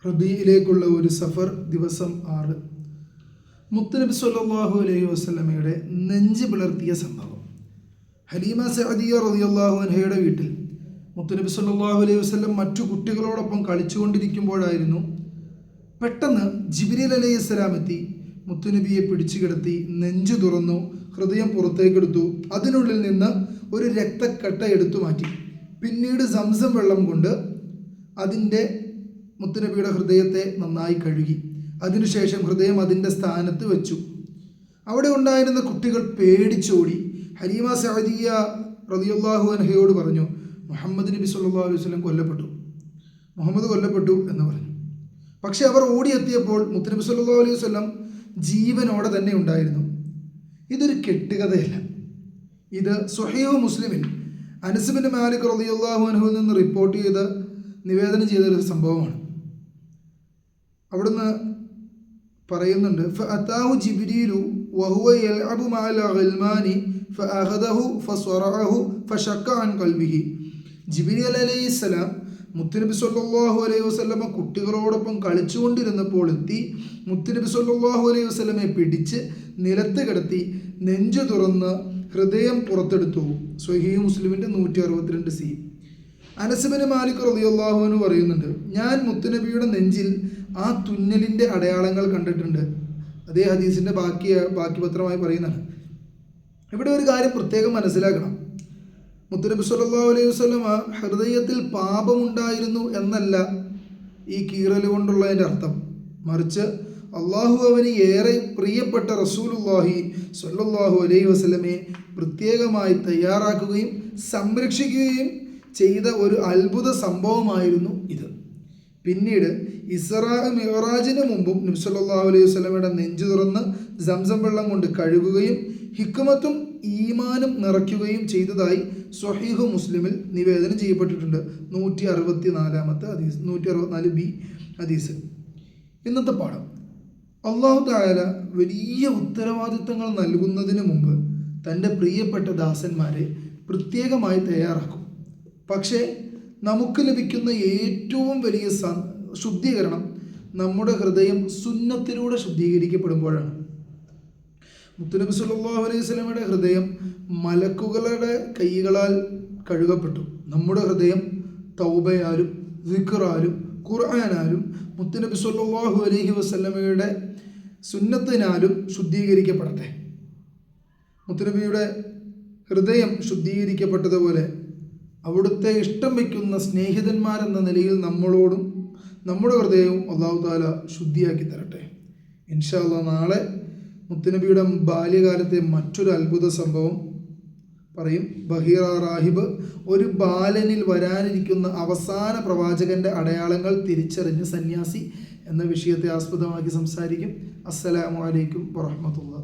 റബീയിലേക്കുള്ള ഒരു സഫർ ദിവസം 6. മുത്തുനബി സല്ലല്ലാഹു അലൈഹി വസല്ലമയുടെ നെഞ്ച് പിളർത്തിയ സംഭവം. ഹലീമ സഅദിയ റളിയല്ലാഹു അൻഹയുടെ വീട്ടിൽ മുത്തുനബി സല്ലല്ലാഹു അലൈഹി വസല്ലം മറ്റു കുട്ടികളോടൊപ്പം കളിച്ചുകൊണ്ടിരിക്കുമ്പോഴായിരുന്നു പെട്ടെന്ന് ജിബ്രീൽ അലൈഹിസ്സലാം എത്തി മുത്തുനബിയെ പിടിച്ചു കിടത്തി നെഞ്ചു തുറന്നു, ഹൃദയം പുറത്തേക്കെടുത്തു. അതിനുള്ളിൽ നിന്ന് ഒരു രക്തക്കട്ട എടുത്തു മാറ്റി. പിന്നീട് സംസം വെള്ളം കൊണ്ട് അതിൻ്റെ മുത്തുനബിയുടെ ഹൃദയത്തെ നന്നായി കഴുകി. അതിനുശേഷം ഹൃദയം അതിൻ്റെ സ്ഥാനത്ത് വെച്ചു. അവിടെ ഉണ്ടായിരുന്ന കുട്ടികൾ പേടിച്ചോടി. ഹലീമ സഅദിയ റളിയല്ലാഹു അൻഹയോട് പറഞ്ഞു, മുഹമ്മദ് നബി സല്ലല്ലാഹു അലൈഹി വസല്ലം മുഹമ്മദ് കൊല്ലപ്പെട്ടു എന്ന് പറഞ്ഞു. പക്ഷെ അവർ ഓടിയെത്തിയപ്പോൾ മുത്തുനബി സല്ലല്ലാഹു അലൈഹി വസല്ലം ജീവനോടെ തന്നെ ഉണ്ടായിരുന്നു. ഇതൊരു കെട്ടുകഥയല്ല. ഇത് സ്വഹീഹ് മുസ്ലിമിൽ അനസ് ബിൻ മാലിക് റളിയല്ലാഹു അൻഹുവിൽ നിന്ന് റിപ്പോർട്ട് ചെയ്ത് നിവേദനം ചെയ്തൊരു സംഭവമാണ്. അവിടുന്ന് പറയുന്നുണ്ട്, ഫഅതാഹു ജിബ്രീലു വഹുവ യൽഅബു മഅൽ ഗൽമാനി ഫഅഖദഹു ഫസ്വറഅഹു ഫശക്ക അൻ ഖൽബിഹി. ജിബ്രീൽ അലൈഹിസ്സലാം മുത്തുനബി സല്ലല്ലാഹു അലൈഹി വസല്ലമ കുട്ടികളോടൊപ്പം കളിച്ചുകൊണ്ടിരുന്നപ്പോൾ എത്തി മുത്തുനബി സല്ലല്ലാഹു അലൈഹി വസല്ലമയെ പിടിച്ച് നിലത്ത് കിടത്തി നെഞ്ചു തുറന്ന് ഹൃദയം പുറത്തെടുത്തു. സ്വഹീഹ് മുസ്ലിമിൻ്റെ 162C. അനസ് ബിൻ മാലിക് റളിയല്ലാഹു അൻഹു പറയുന്നുണ്ട്, ഞാൻ മുത്തുനബിയുടെ നെഞ്ചിൽ ആ തുന്നലിൻ്റെ അടയാളങ്ങൾ കണ്ടിട്ടുണ്ട്. അതേ ഹദീസിൻ്റെ ബാക്കി പത്രമായി പറയുന്നതാണ്. ഇവിടെ ഒരു കാര്യം പ്രത്യേകം മനസ്സിലാക്കണം. മുത്തുനബി സല്ലല്ലാഹു അലൈഹി വസല്ലം ഹൃദയത്തിൽ പാപമുണ്ടായിരുന്നു എന്നല്ല ഈ കീറൽ കൊണ്ടുള്ളതിൻ്റെ അർത്ഥം. മറിച്ച് അള്ളാഹു അവന് ഏറെ പ്രിയപ്പെട്ട റസൂലുള്ളാഹി സ്വല്ലല്ലാഹു അലൈഹി വസല്ലമയെ പ്രത്യേകമായി തയ്യാറാക്കുകയും സംരക്ഷിക്കുകയും ചെയ്ത ഒരു അത്ഭുത സംഭവമായിരുന്നു ഇത്. പിന്നീട് ഇസ്രാ മിഅ്റാജിന് മുമ്പും നബി സല്ലല്ലാഹു അലൈഹി വസല്ലമയുടെ നെഞ്ചു തുറന്ന് സംസം വെള്ളം കൊണ്ട് കഴുകുകയും ഹിക്മത്തും ഈമാനും നിറയ്ക്കുകയും ചെയ്തതായി സ്വഹീഹ് മുസ്ലിമിൽ നിവേദനം ചെയ്യപ്പെട്ടിട്ടുണ്ട്. 164 ഹദീസ്, 164B ഹദീസ്. ഇന്നത്തെ പാഠം, അല്ലാഹു തആല വലിയ ഉത്തരവാദിത്തങ്ങൾ നൽകുന്നതിന് മുമ്പ് തൻ്റെ പ്രിയപ്പെട്ട ദാസന്മാരെ പ്രത്യേകമായി തയ്യാറാക്കും. പക്ഷേ നമുക്ക് ലഭിക്കുന്ന ഏറ്റവും വലിയ ശുദ്ധീകരണം നമ്മുടെ ഹൃദയം സുന്നത്തിലൂടെ ശുദ്ധീകരിക്കപ്പെടുമ്പോഴാണ്. മുത്തുനബി സല്ലല്ലാഹു അലൈഹി വസല്ലമയുടെ ഹൃദയം മലക്കുകളുടെ കൈകളാൽ കഴുകപ്പെട്ടു. നമ്മുടെ ഹൃദയം തൗബയാലും ദിക്റാലും ഖുർആനാലും മുത്തുനബി സല്ലല്ലാഹു അലൈഹി വസല്ലമയുടെ സുന്നത്തിനാലും ശുദ്ധീകരിക്കപ്പെടട്ടെ. മുത്തുനബിയുടെ ഹൃദയം ശുദ്ധീകരിക്കപ്പെട്ടതുപോലെ അവിടുത്തെ ഇഷ്ടം വയ്ക്കുന്ന സ്നേഹിതന്മാരെന്ന നിലയിൽ നമ്മളോടും നമ്മുടെ ഹൃദയവും അല്ലാഹു തആല ശുദ്ധിയാക്കി തരട്ടെ. ഇൻഷാ അല്ലാഹ് നാളെ മുത്തുനബിയുടെ ബാല്യകാലത്തെ മറ്റൊരു അത്ഭുത സംഭവം പറയും. ബഹീറ റാഹിബ് ഒരു ബാലനിൽ വരാനിരിക്കുന്ന അവസാന പ്രവാചകന്റെ അടയാളങ്ങൾ തിരിച്ചറിഞ്ഞ സന്യാസി എന്ന വിഷയത്തെ ആസ്പദമാക്കി സംസാരിക്കും. അസ്സലാമു അലൈക്കും വറഹ്മത്തുള്ളാഹി.